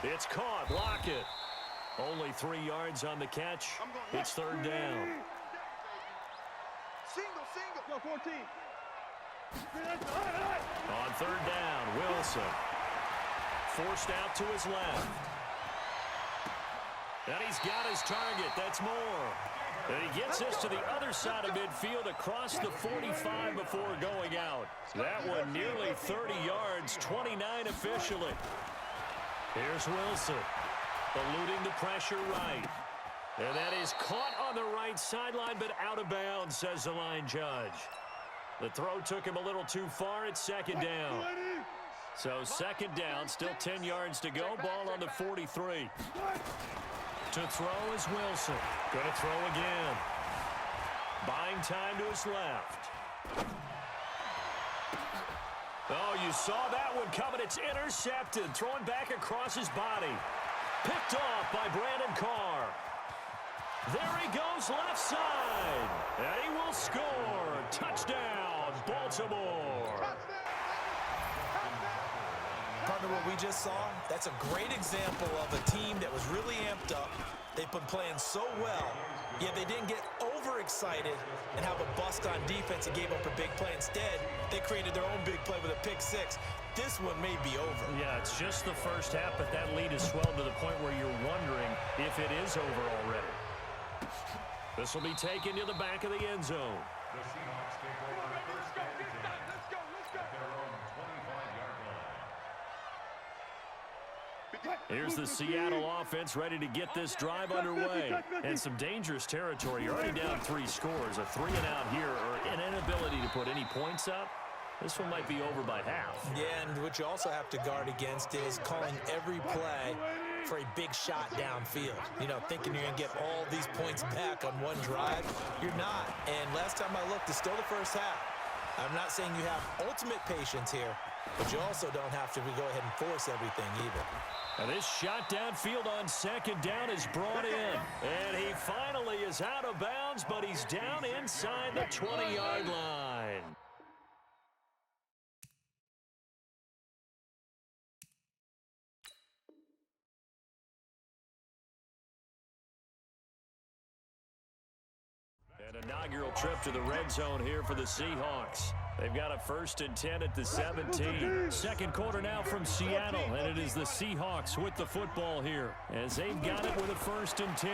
It's caught. Block it. Only 3 yards on the catch. It's third down. Single. Go 14. On third down, Wilson. Forced out to his left. And he's got his target. That's more. And he gets this to the other side of midfield across the 45 before going out. That one nearly 30 yards, 29 officially. Here's Wilson, eluding the pressure right. And that is caught on the right sideline, but out of bounds, says the line judge. The throw took him a little too far. It's second down. So second down, still 10 yards to go. Ball on the 43. To throw is Wilson. Going to throw again. Buying time to his left. Oh, you saw that one coming. It's intercepted. Throwing back across his body. Picked off by Brandon Carr. There he goes left side. And he will score. Touchdown, Baltimore. Partner, what we just saw, that's a great example of a team that was really amped up. They've been playing so well, yet they didn't get overexcited and have a bust on defense and gave up a big play. Instead, they created their own big play with a pick six. This one may be over. Yeah, it's just the first half, but that lead has swelled to the point where you're wondering if it is over already. This will be taken to the back of the end zone. The Seahawks take over on first and 10 at their own 25-yard line. Here's the Seattle offense ready to get this drive underway. And some dangerous territory. You're already down 3 scores. A 3-and-out here or an inability to put any points up. This one might be over by half. Yeah, and what you also have to guard against is calling every play for a big shot downfield. You know, thinking you're going to get all these points back on one drive. You're not. And last time I looked, it's still the first half. I'm not saying you have ultimate patience here, but you also don't have to go ahead and force everything either. And this shot downfield on second down is brought in. And he finally is out of bounds, but he's down inside the 20-yard line. An inaugural trip to the red zone here for the Seahawks. They've got a 1st and 10 at the 17. Second quarter now from Seattle, and it is the Seahawks with the football here as they've got it with a 1st and 10.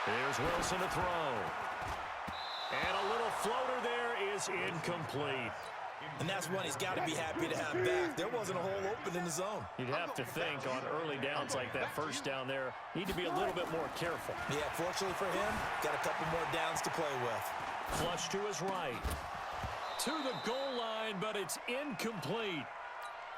Here's Wilson to throw. And a little floater there is incomplete. And that's one he's got to be happy to have back. There wasn't a hole open in the zone. You'd have to think on early downs like that first down there, need to be a little bit more careful. Yeah, fortunately for him, got a couple more downs to play with. Flush to his right. To the goal line, but it's incomplete.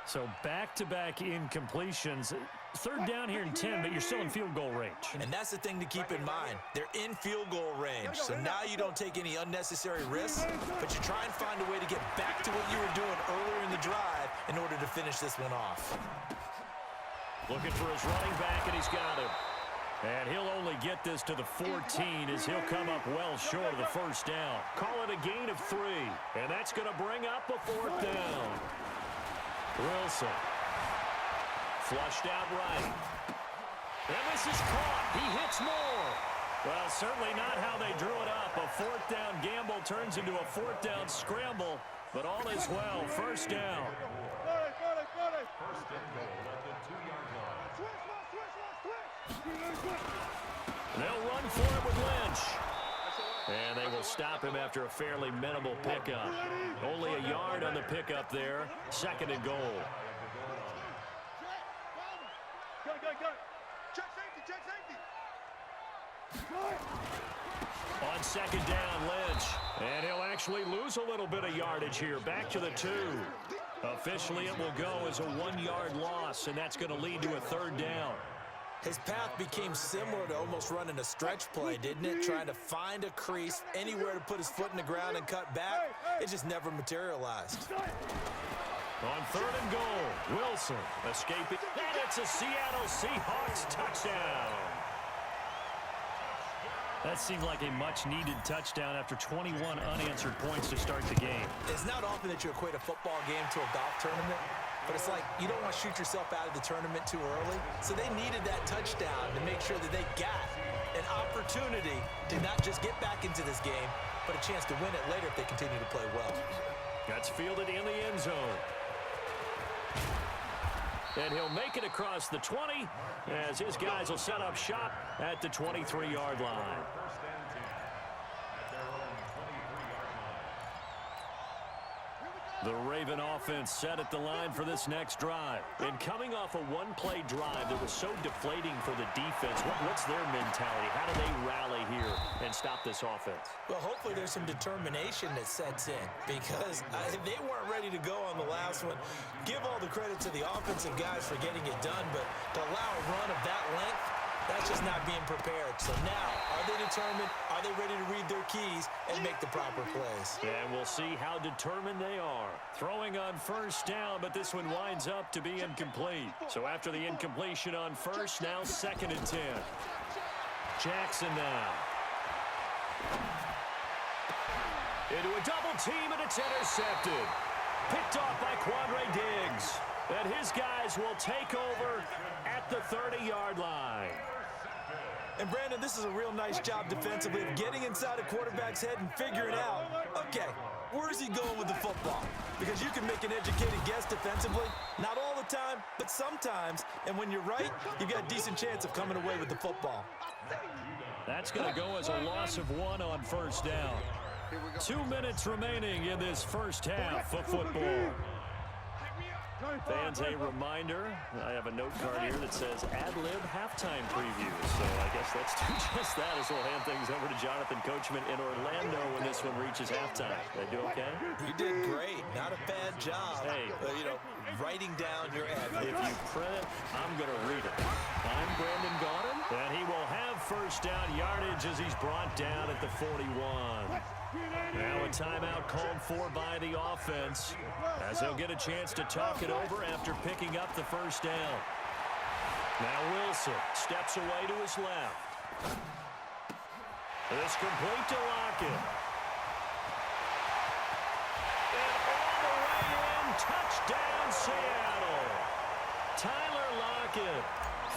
So back-to-back incompletions. Third down here in 10, but you're still in field goal range. And that's the thing to keep in mind. They're in field goal range. So now you don't take any unnecessary risks, but you try and find a way to get back to what you were doing earlier in the drive in order to finish this one off. Looking for his running back, and he's got him. And he'll only get this to the 14 as he'll come up well short of the first down. Call it a gain of 3, and that's going to bring up a 4th down. Wilson. Flushed out right. And this is caught. He hits more. Well, certainly not how they drew it up. A 4th down gamble turns into a 4th down scramble, but all is well. First down. First and goal at the 2-yard line. They'll run for it with Lynch. And they will stop him after a fairly minimal pickup. Only a yard on the pickup there. 2nd and goal. On 2nd down, Lynch. And he'll actually lose a little bit of yardage here. Back to the 2. Officially, it will go as a 1-yard loss, and that's going to lead to a 3rd down. His path became similar to almost running a stretch play, didn't it? Trying to find a crease, anywhere to put his foot in the ground and cut back. It just never materialized. On 3rd and goal, Wilson escaping. And it's a Seattle Seahawks touchdown. That seemed like a much-needed touchdown after 21 unanswered points to start the game. It's not often that you equate a football game to a golf tournament, but it's like you don't want to shoot yourself out of the tournament too early. So they needed that touchdown to make sure that they got an opportunity to not just get back into this game, but a chance to win it later if they continue to play well. That's fielded in the end zone. And he'll make it across the 20 as his guys will set up shop at the 23-yard line. The Raven offense set at the line for this next drive. And coming off a one-play drive that was so deflating for the defense, what's their mentality? How do they rally here and stop this offense? Well, hopefully there's some determination that sets in because they weren't ready to go on the last one. Give all the credit to the offensive guys for getting it done, but to allow a run of that length, that's just not being prepared. So now, are they determined? Are they ready to read their keys and make the proper plays? And we'll see how determined they are. Throwing on first down, but this one winds up to be incomplete. So after the incompletion on first, now 2nd and 10. Jackson now. Into a double team, and it's intercepted. Picked off by Quandre Diggs. And his guys will take over at the 30-yard line. And, Brandon, this is a real nice job defensively of getting inside a quarterback's head and figuring out, okay, where is he going with the football? Because you can make an educated guess defensively. Not all the time, but sometimes. And when you're right, you've got a decent chance of coming away with the football. That's going to go as a loss of 1 on first down. 2 minutes remaining in this first half of football. Fans, a reminder, I have a note card here that says ad-lib halftime preview. So I guess let's do just that as we'll hand things over to Jonathan Coachman in Orlando when this one reaches halftime. Did I do okay? You did great. Not a bad job. Hey. Writing down your ad. If you print it, I'm going to read it. I'm Brandon Gaudin, and he will have first down yardage as he's brought down at the 41. Now a timeout called for by the offense as they'll get a chance to talk it over after picking up the first down. Now Wilson steps away to his left. This complete to Lockett. And all the way in, touchdown Seattle. Tyler Lockett,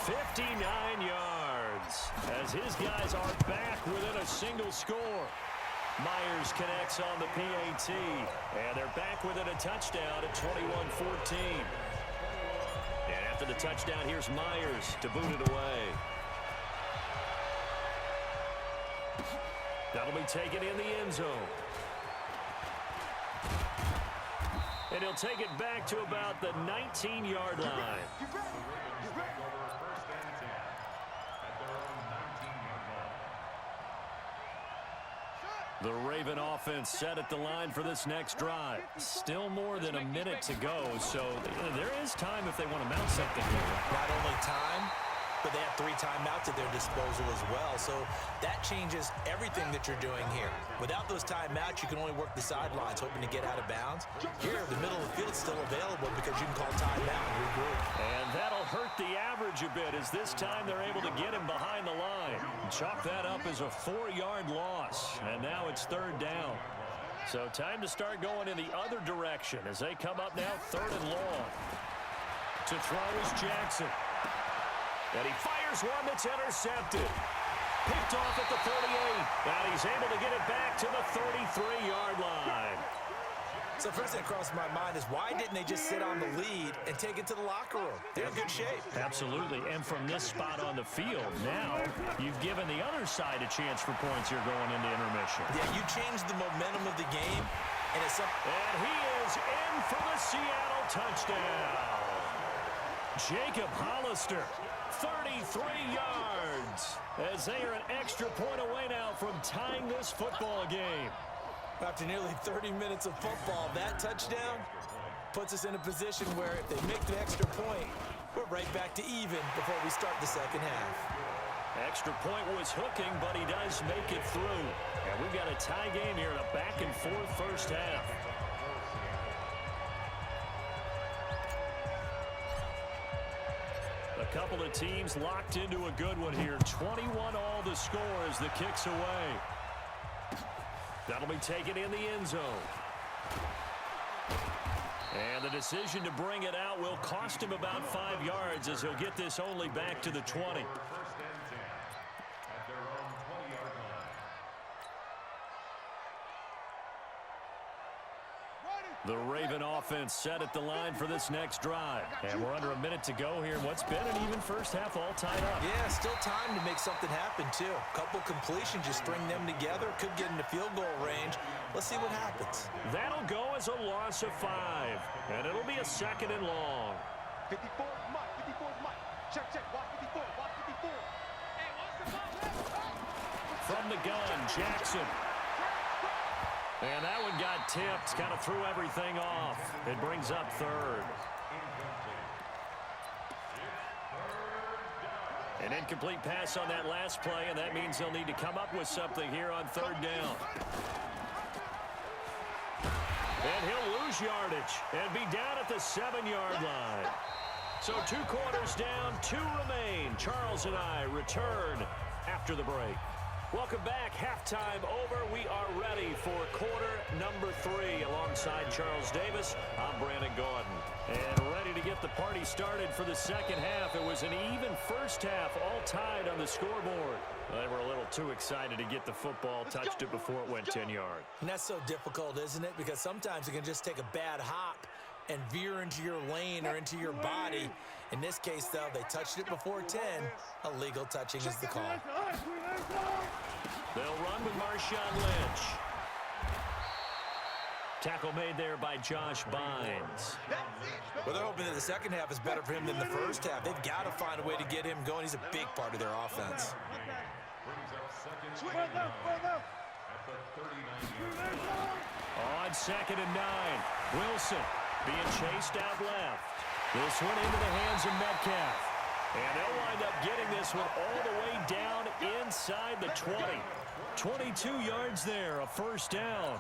59 yards as his guys are back within a single score. Myers connects on the PAT, and they're back within a touchdown at 21-14. And after the touchdown, here's Myers to boot it away. That'll be taken in the end zone. And he'll take it back to about the 19-yard line. The Raven offense set at the line for this next drive. Still more than a minute to go, so there is time if they want to mount something here. Not only time, but they have 3 timeouts at their disposal as well. So that changes everything that you're doing here. Without those timeouts, you can only work the sidelines, hoping to get out of bounds. Here, the middle of the field is still available because you can call timeout and regroup. And that'll hurt the average a bit as this time they're able to get him behind the line. Chalk that up as a 4-yard loss, and now it's 3rd down. So time to start going in the other direction as they come up now 3rd and long. To throw is Jackson. And he fires one that's intercepted. Picked off at the 38. And he's able to get it back to the 33-yard line. So first thing that crossed my mind is why didn't they just sit on the lead and take it to the locker room? They're in good shape. Absolutely. And from this spot on the field, now you've given the other side a chance for points here going into intermission. Yeah, you changed the momentum of the game. And he is in for the Seattle touchdown. Jacob Hollister, 33 yards, as they are an extra point away now from tying this football game. After nearly 30 minutes of football, that touchdown puts us in a position where if they make the extra point, we're right back to even before we start the second half. Extra point was hooking, but he does make it through. And we've got a tie game here in a back-and-forth first half. A couple of teams locked into a good one here. 21 all the score as the kick's away. That'll be taken in the end zone. And the decision to bring it out will cost him about 5 yards as he'll get this only back to the 20. The Raven offense set at the line for this next drive. And we're under a minute to go here in what's been an even first half all tied up. Yeah, still time to make something happen, too. Couple completions, just string them together. Could get into field goal range. Let's see what happens. That'll go as a loss of 5. And it'll be a 2nd and long. 54 is Mike. 54 is Mike. Check, check. Watch 54. Watch 54. Hey, watch the ball. From the gun, Jackson. And that one got tipped, kind of threw everything off. It brings up 3rd. An incomplete pass on that last play, and that means they'll need to come up with something here on 3rd down. And he'll lose yardage and be down at the 7-yard line. So 2 quarters down, 2 remain. Charles and I return after the break. Welcome back. Halftime over. We are ready for quarter number 3. Alongside Charles Davis, I'm Brandon Gordon. And ready to get the party started for the second half. It was an even first half, all tied on the scoreboard. They were a little too excited to get the football, touched it before it went 10 yards. And that's so difficult, isn't it? Because sometimes it can just take a bad hop and veer into your lane or into your body. In this case, though, they touched it before 10. Illegal touching is the call. They'll run with Marshawn Lynch. Tackle made there by Josh Bynes. Well, they're hoping that the second half is better for him than the first half. They've got to find a way to get him going. He's a big part of their offense. On 2nd and 9, Wilson being chased out left. This one into the hands of Metcalf. And they'll wind up getting this one all the way down inside the 20. 22 yards there, a first down.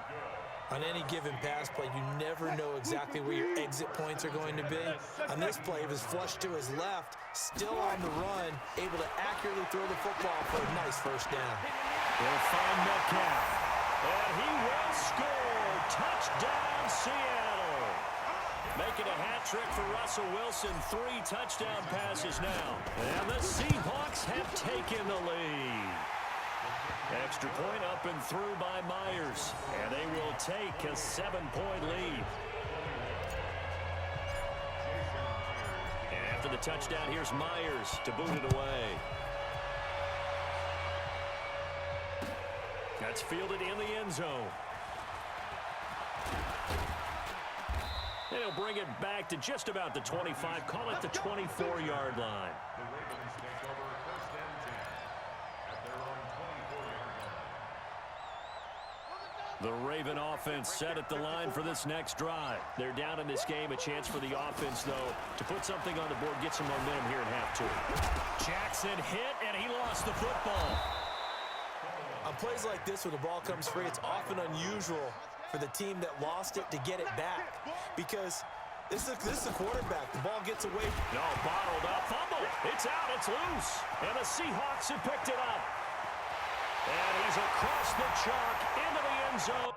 On any given pass play, you never know exactly where your exit points are going to be. On this play, it was flushed to his left, still on the run, able to accurately throw the football for a nice first down. They'll find Metcalf. And he will score. Touchdown, Seattle. Making a hat trick for Russell Wilson. 3 touchdown passes now. And the Seahawks have taken the lead. Extra point up and through by Myers. And they will take a 7-point lead. And after the touchdown, here's Myers to boot it away. That's fielded in the end zone. And he'll bring it back to just about the 25. Call it the 24-yard line. The Raven offense set at the line for this next drive. They're down in this game. A chance for the offense, though, to put something on the board, get some momentum here in half 2. Jackson hit, and he lost the football. On plays like this where the ball comes free, it's often unusual for the team that lost it to get it back. Because this is a quarterback. The ball gets away. No, bottled up. Fumble. It's out. It's loose. And the Seahawks have picked it up. And he's across the chalk into the end zone.